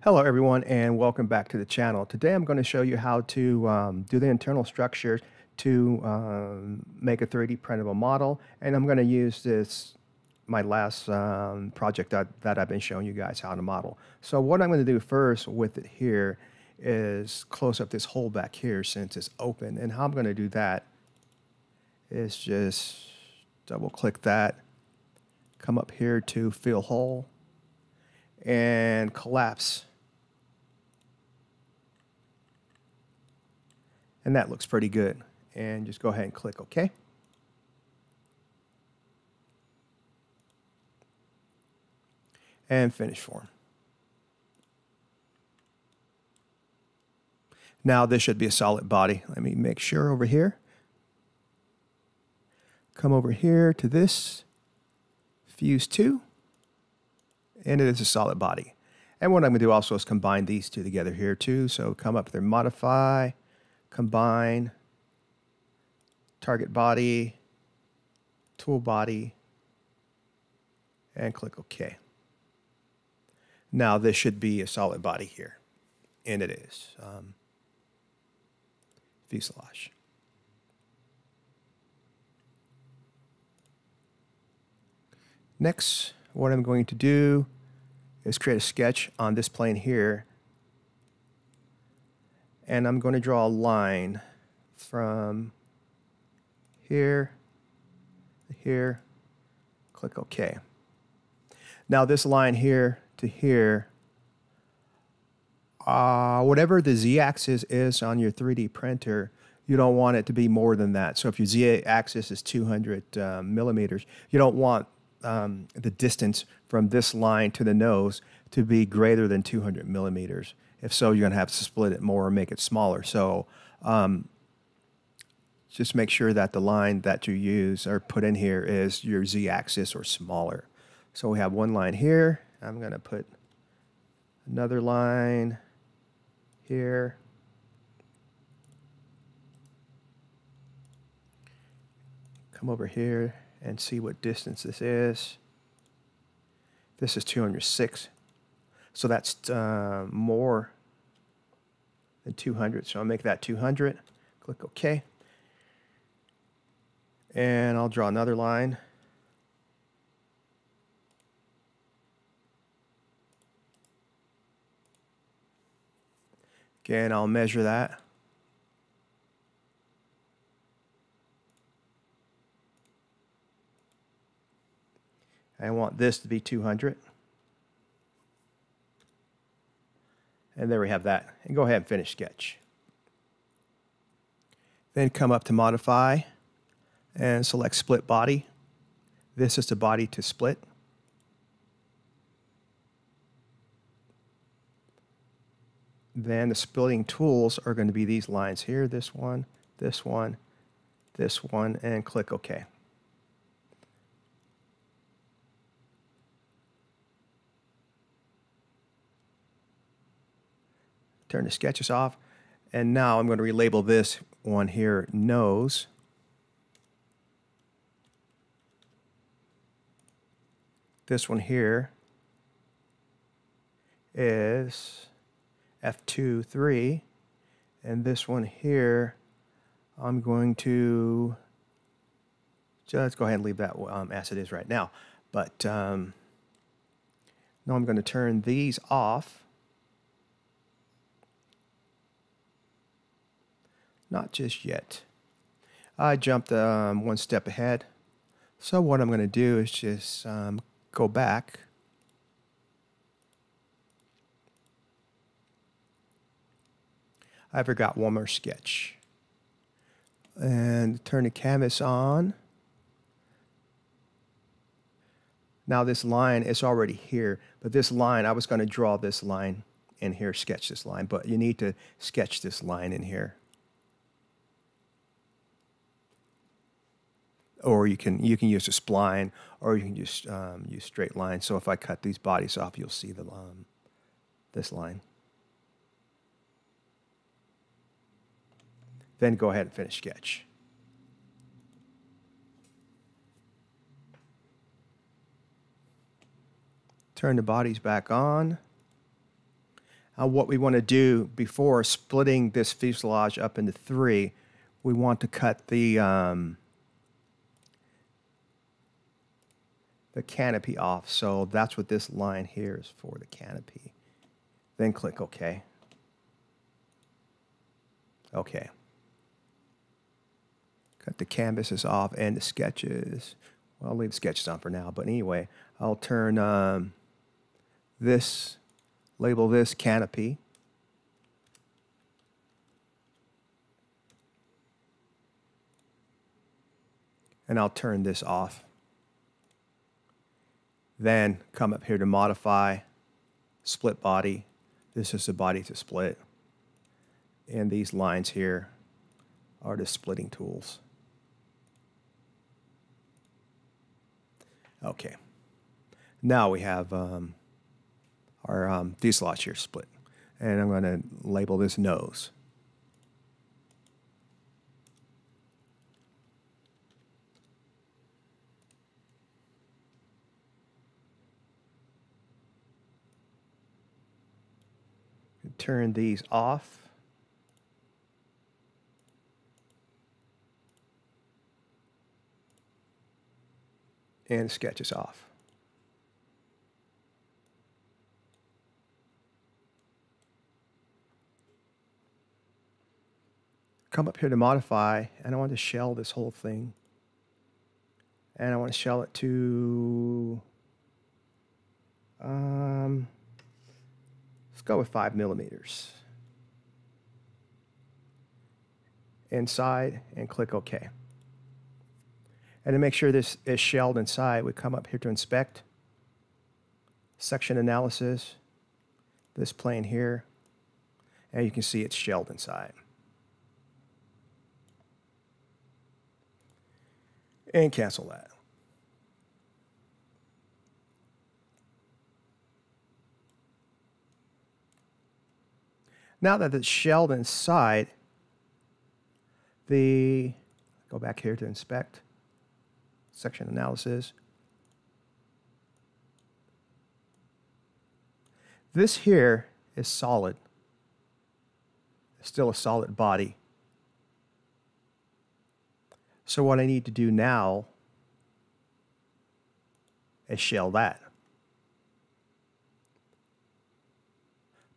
Hello everyone and welcome back to the channel. Today I'm going to show you how to do the internal structure to make a 3D printable model, and I'm going to use my last project that I've been showing you guys how to model. So what I'm going to do first with it here is close up this hole back here since it's open, and how I'm going to do that is just double click that, come up here to fill hole and collapse. And that looks pretty good. And just go ahead and click OK. And finish form. Now this should be a solid body. Let me make sure over here. Come over here to this, fuse to, and it is a solid body. And what I'm going to do also is combine these two together here too. So come up there, modify, combine, target body, tool body, and click OK. Now this should be a solid body here, and it is. Fuselage. Next, what I'm going to do is create a sketch on this plane here, and I'm going to draw a line from here to here, click OK. Now this line here to here, whatever the z-axis is on your 3D printer, you don't want it to be more than that. So if your z-axis is 200 millimeters, you don't want the distance from this line to the nose to be greater than 200 millimeters. If so, you're going to have to split it more or make it smaller. So just make sure that the line that you use or put in here is your z-axis or smaller. So we have one line here. I'm going to put another line here. Come over here and see what distance this is. This is 206. So that's more than 200. So I'll make that 200. Click OK. And I'll draw another line. Again, I'll measure that. I want this to be 200. And there we have that. And go ahead and finish sketch. Then come up to modify and select split body. This is the body to split. Then the splitting tools are going to be these lines here, this one, this one, this one, and click OK. Turn the sketches off, and now I'm going to relabel this one here nose. This one here is F2-3, and this one here I'm going to just go ahead and leave that as it is right now. But now I'm going to turn these off. Not just yet. I jumped one step ahead. So what I'm going to do is just go back. I forgot one more sketch. And turn the canvas on. Now this line is already here, but this line, I was going to draw this line in here, sketch this line, but you need to sketch this line in here. Or you can use a spline, or you can just use straight lines. So if I cut these bodies off, you'll see the this line. Then go ahead and finish sketch. Turn the bodies back on. What we want to do before splitting this fuselage up into three, we want to cut the canopy off. So that's what this line here is for, the canopy. Then click OK. OK. Cut the canvases off and the sketches. Well, I'll leave the sketches on for now. But anyway, I'll turn this, label this canopy. And I'll turn this off. Then come up here to modify, split body. This is the body to split. And these lines here are the splitting tools. Okay. Now we have our fuselage here split. And I'm going to label this nose. Turn these off. And sketches off. Come up here to modify, and I want to shell this whole thing. And I want to shell it to, let's go with 5 millimeters. Inside, and click OK. And to make sure this is shelled inside, we come up here to inspect, section analysis, this plane here, and you can see it's shelled inside. And cancel that. Now that it's shelled inside, go back here to inspect, section analysis. This here is solid. It's still a solid body. So what I need to do now is shell that.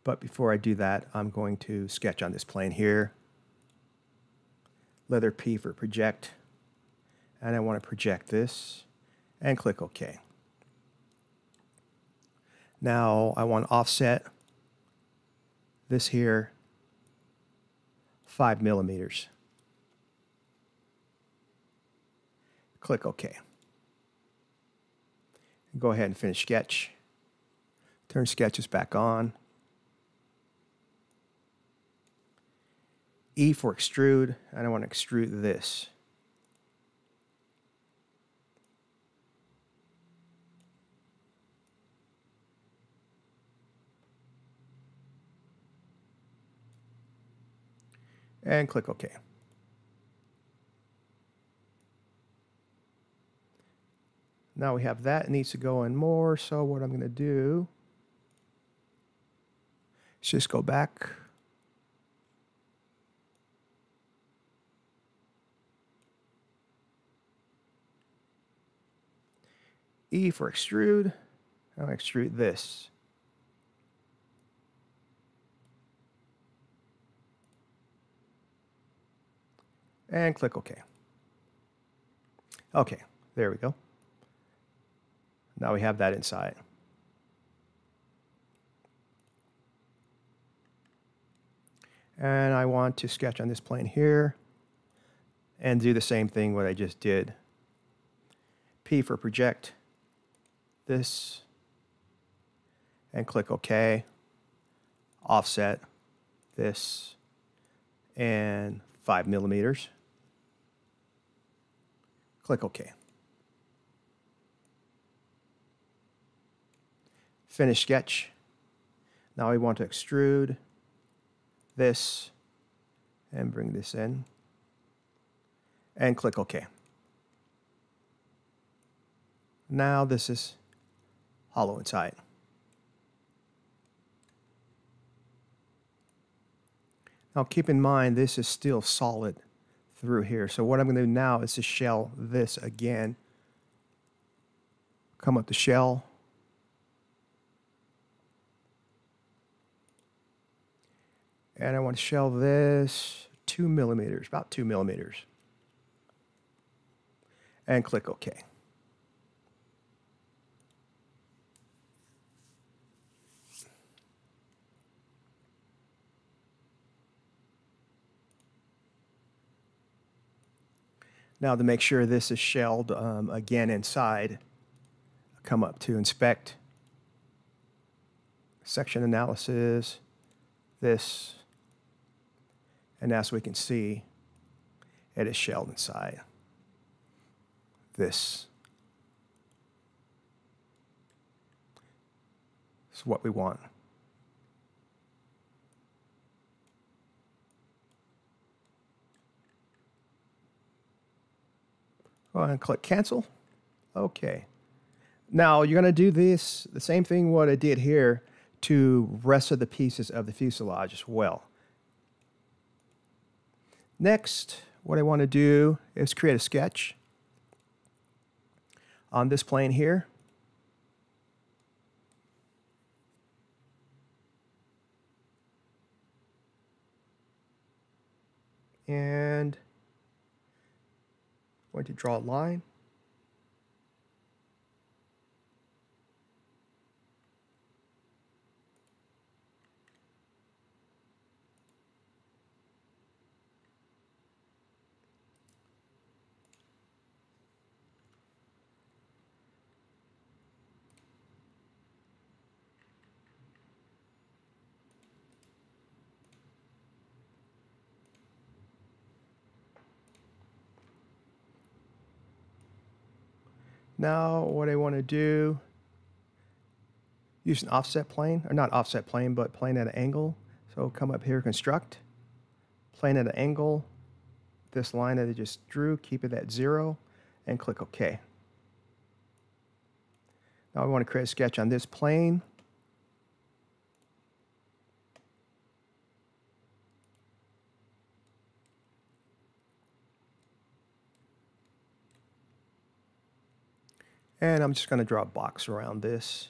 But before I do that, I'm going to sketch on this plane here. Letter P for project. And I want to project this and click OK. Now I want to offset this here 5 millimeters. Click OK. Go ahead and finish sketch. Turn sketches back on. E for extrude, and I want to extrude this. And click OK. Now we have that. It needs to go in more, so what I'm going to do is just go back. E for extrude. I'll extrude this. And click OK. Okay, there we go. Now we have that inside. And I want to sketch on this plane here and do the same thing what I just did. P for project this and click OK. Offset this and 5 millimeters. Click OK. Finish sketch. Now we want to extrude this and bring this in and click OK. Now this is hollow inside. Now keep in mind this is still solid through here. So what I'm going to do now is to shell this again. Come up to shell. And I want to shell this 2 millimeters, about 2 millimeters. And click OK. Now to make sure this is shelled again inside, come up to Inspect, Section Analysis, this, and as we can see, it is shelled inside this. This is what we want. Go ahead and click Cancel. Okay. Now you're going to do this, the same thing what I did here, to rest of the pieces of the fuselage as well. Next, what I want to do is create a sketch on this plane here. And I'm going to draw a line. Now what I want to do, use an offset plane, or not offset plane, but plane at an angle. So come up here, construct, plane at an angle, this line that I just drew, keep it at 0, and click OK. Now I want to create a sketch on this plane. And I'm just going to draw a box around this.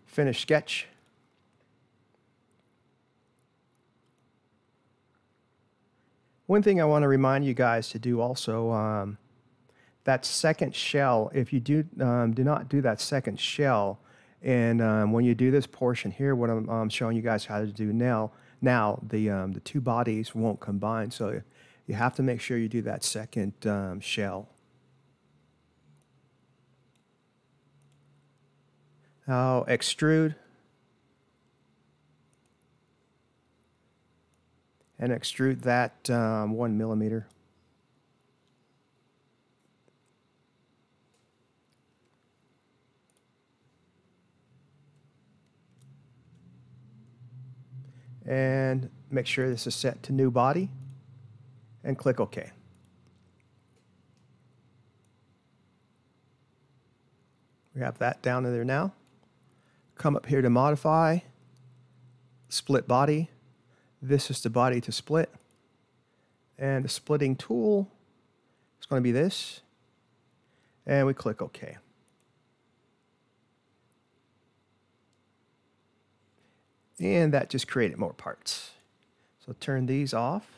Finish sketch. One thing I want to remind you guys to do also, that second shell, if you do not do that second shell, and when you do this portion here, what I'm showing you guys how to do now the two bodies won't combine. So you have to make sure you do that second shell. Now extrude. And extrude that 1 millimeter. And make sure this is set to new body and click OK. We have that down in there now. Come up here to modify, split body. This is the body to split. And the splitting tool is going to be this. And we click OK. And that just created more parts. So turn these off.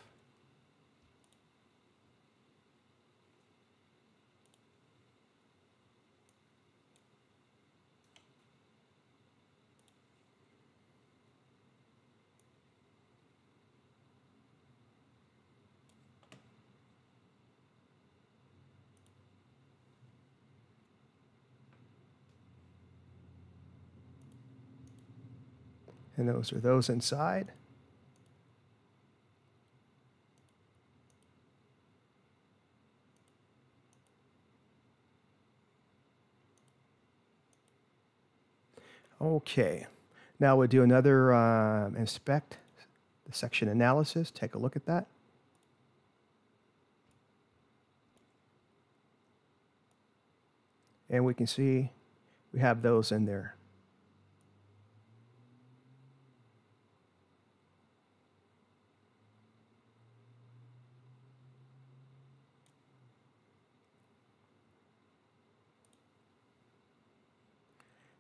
And those are those inside. Okay. Now we'll do another inspect the section analysis. Take a look at that. And we can see we have those in there.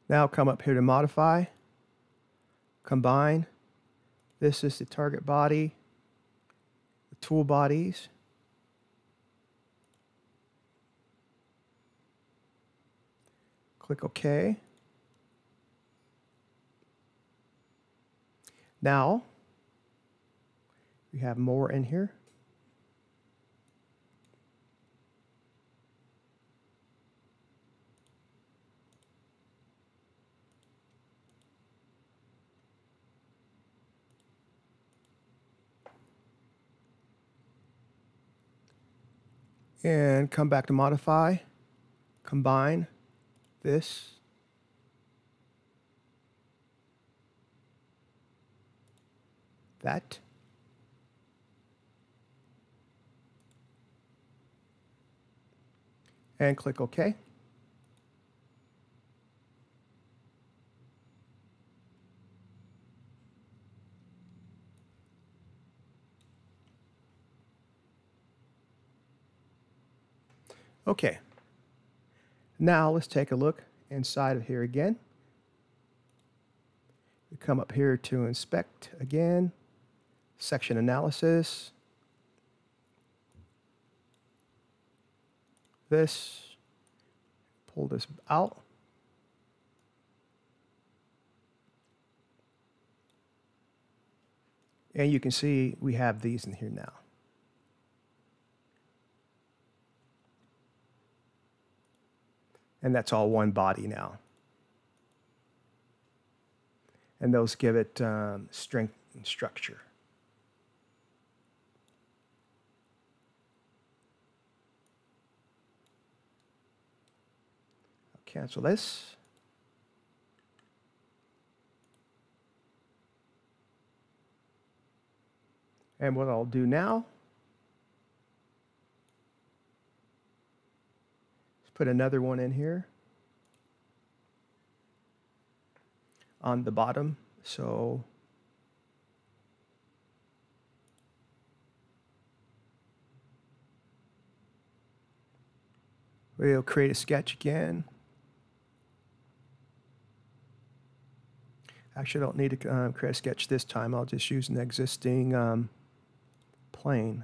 Now come up here to modify, combine. This is the target body, the tool bodies. Click OK. Now we have more in here. And come back to modify, combine this, that, and click OK. Okay. Now let's take a look inside of here again. We come up here to inspect again, section analysis. This, pull this out. And you can see we have these in here now. And that's all one body now. And those give it strength and structure. I'll cancel this. And what I'll do now is put another one in here on the bottom. So we'll create a sketch again. Actually, I don't need to create a sketch this time. I'll just use an existing plane.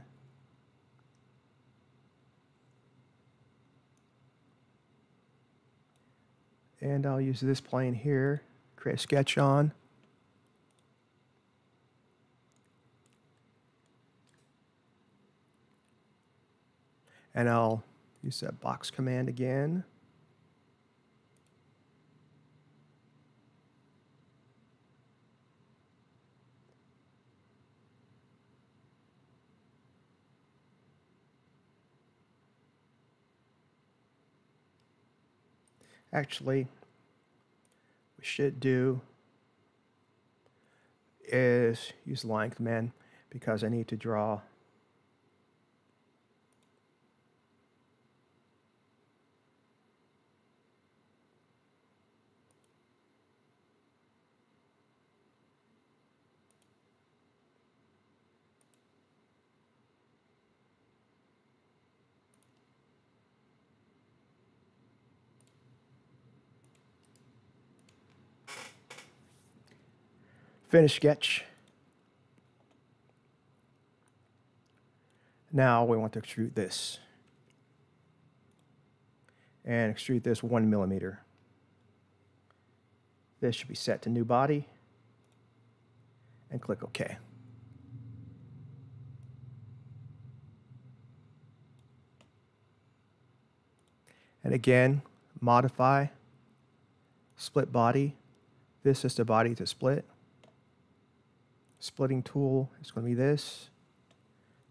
And I'll use this plane here, create a sketch on. And I'll use that box command again. Actually, we should do is use line command because I need to draw finish sketch. Now we want to extrude this. And extrude this 1 millimeter. This should be set to new body. And click OK. And again, modify, split body. This is the body to split. Splitting tool is going to be this.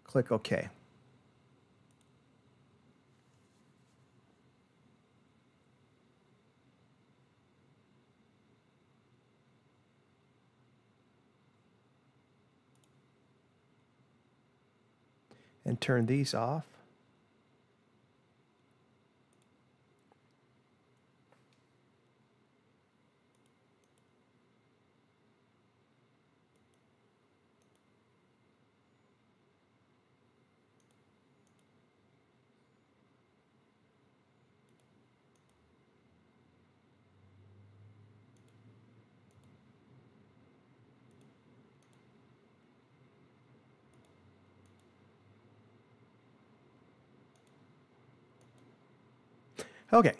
Click OK. and turn these off. Okay,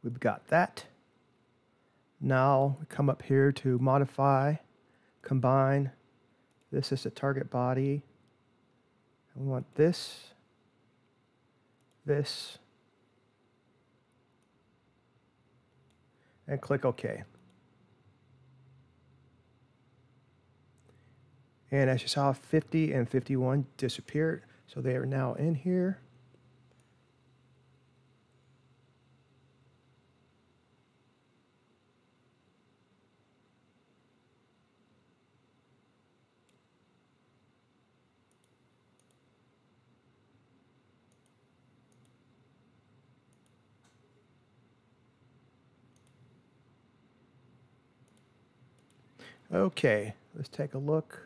we've got that. Now we come up here to modify, combine. This is the target body. We want this, and click OK. And as you saw, 50 and 51 disappeared, so they are now in here. Okay, let's take a look.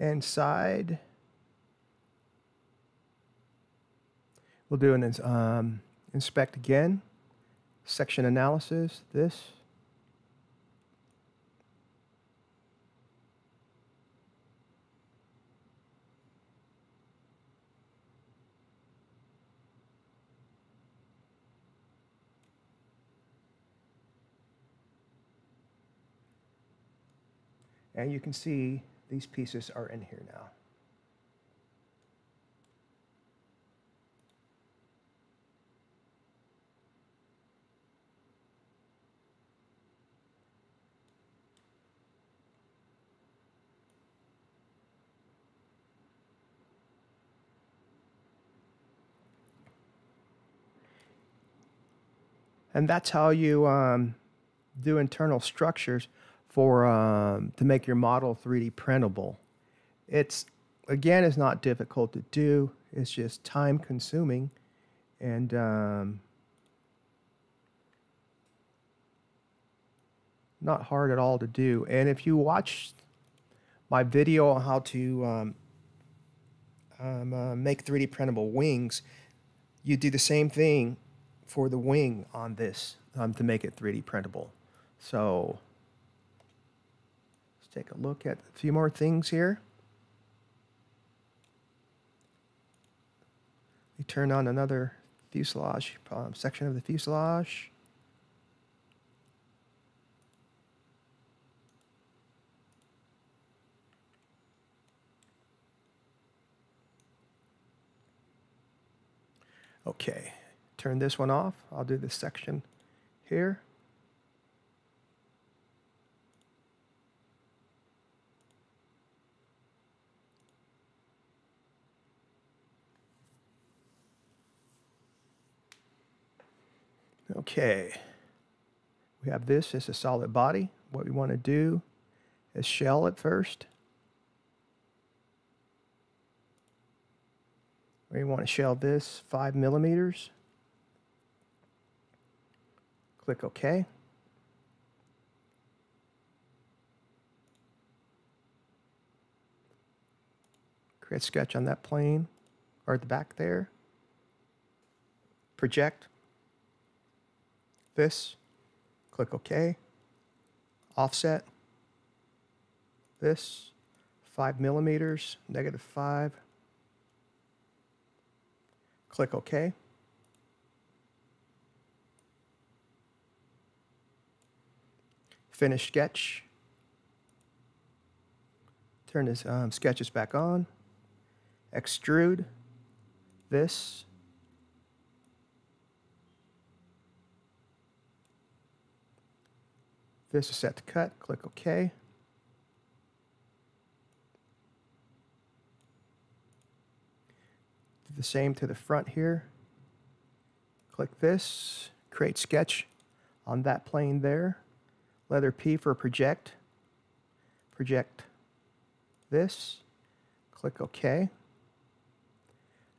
Inside, we'll do an inspect again, section analysis, this. And you can see these pieces are in here now. And that's how you do internal structures for to make your model 3D printable. It's not difficult to do. It's just time consuming, and not hard at all to do. And if you watch my video on how to make 3D printable wings, you do the same thing for the wing on this to make it 3D printable. So let's take a look at a few more things here. We turn on another fuselage section of the fuselage. Okay, turn this one off. I'll do this section here. Okay, we have this as a solid body. What we want to do is shell it first. We want to shell this 5 millimeters. Click OK. Create a sketch on that plane, or at the back there. Project this. Click OK. Offset this 5 millimeters, -5. Click OK. Finish sketch. Turn this sketches back on. Extrude this. This is set to cut. Click OK. Do the same to the front here. Click this. Create sketch on that plane there. Letter P for project. project this, click OK.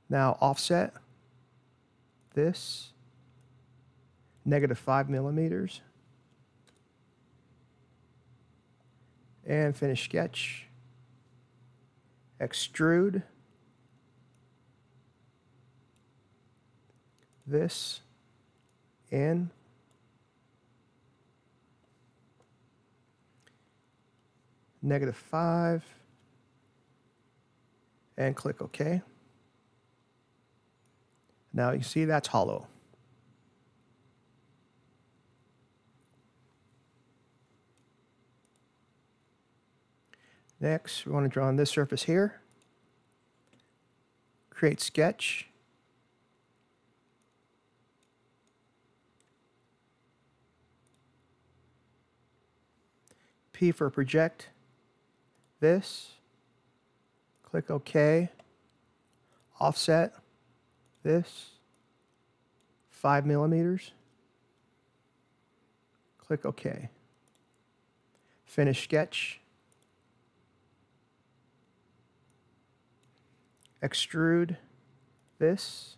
Now offset this, -5 millimeters, and finish sketch. Extrude this in, -5, and click OK. Now you see that's hollow. Next, we want to draw on this surface here. Create sketch. P for project this. Click OK. Offset this 5 millimeters. Click OK. Finish sketch. Extrude this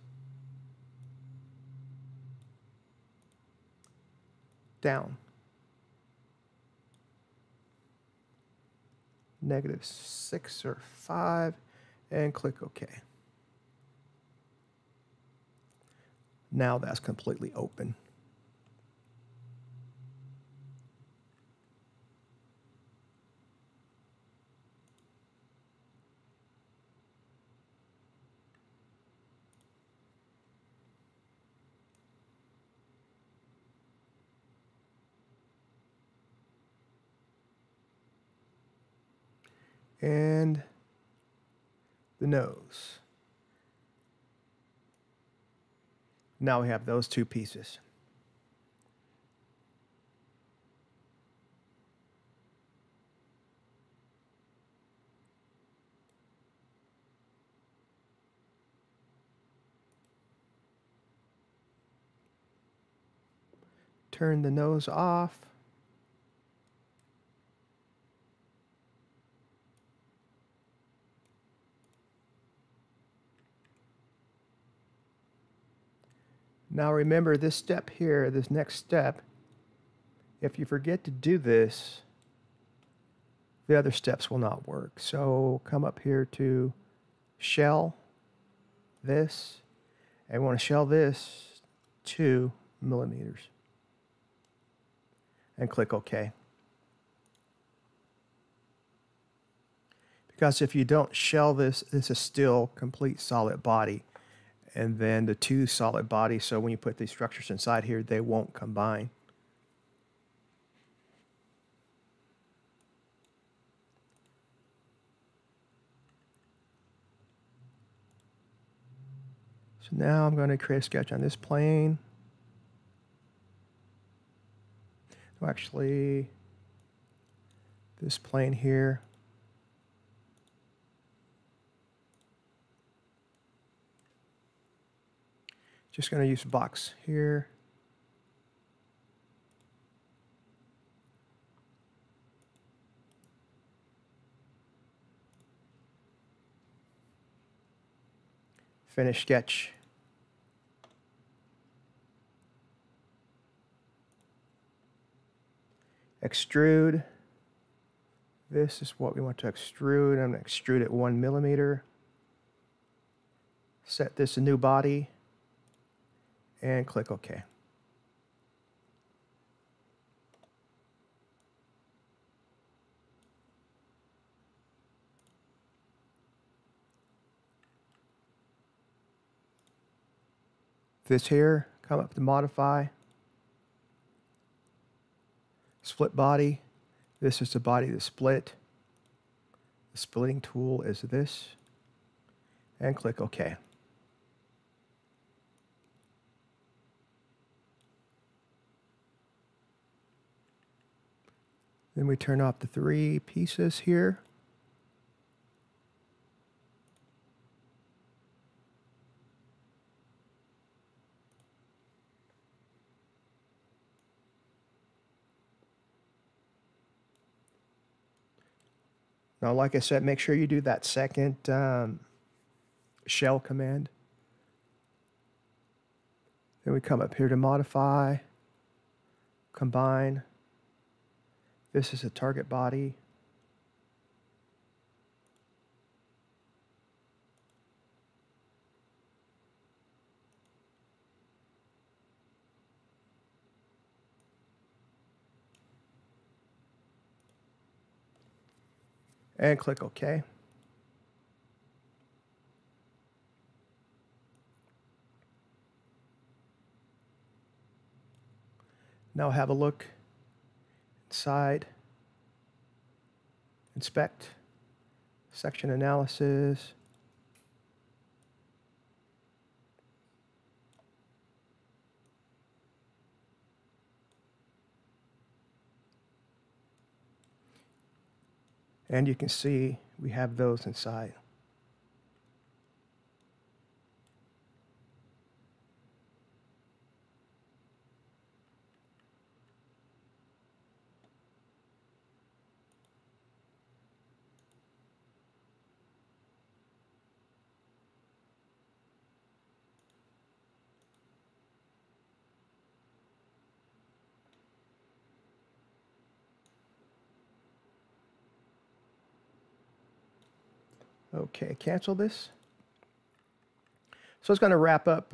down. -6 or 5, and click OK. Now that's completely open. And the nose. Now we have those two pieces. Turn the nose off. Now remember this step here, this next step, if you forget to do this, the other steps will not work. So come up here to shell this, and we want to shell this 2 millimeters. And click OK. Because if you don't shell this, this is still complete solid body. And then the two solid bodies, so when you put these structures inside here, they won't combine. So now I'm going to create a sketch on this plane. So actually, this plane here. Just going to use a box here. Finish sketch. Extrude. This is what we want to extrude. I'm going to extrude it 1 millimeter. Set this a new body. And click OK. This here, come up to modify. Split body. This is the body to split. The splitting tool is this. And click OK. Then we turn off the 3 pieces here. Now, like I said, make sure you do that second shell command. Then we come up here to modify, combine. This is a target body. And click OK. Now have a look inside, inspect, section analysis. And you can see we have those inside. Okay, cancel this. So it's going to wrap up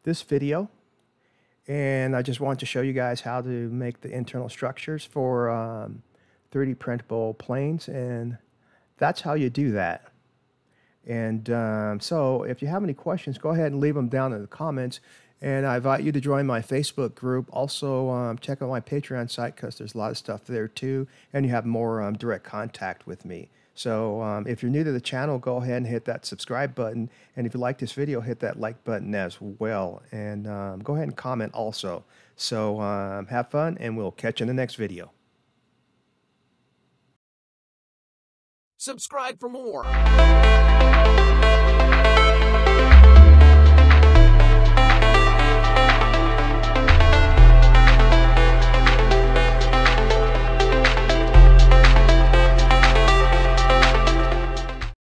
this video. And I just want to show you guys how to make the internal structures for 3D printable planes. And that's how you do that. And so if you have any questions, go ahead and leave them down in the comments. And I invite you to join my Facebook group. Also, check out my Patreon site because there's a lot of stuff there too. And you have more direct contact with me. So if you're new to the channel, go ahead and hit that subscribe button. And if you like this video, hit that like button as well. And go ahead and comment also. So have fun, and we'll catch you in the next video. Subscribe for more.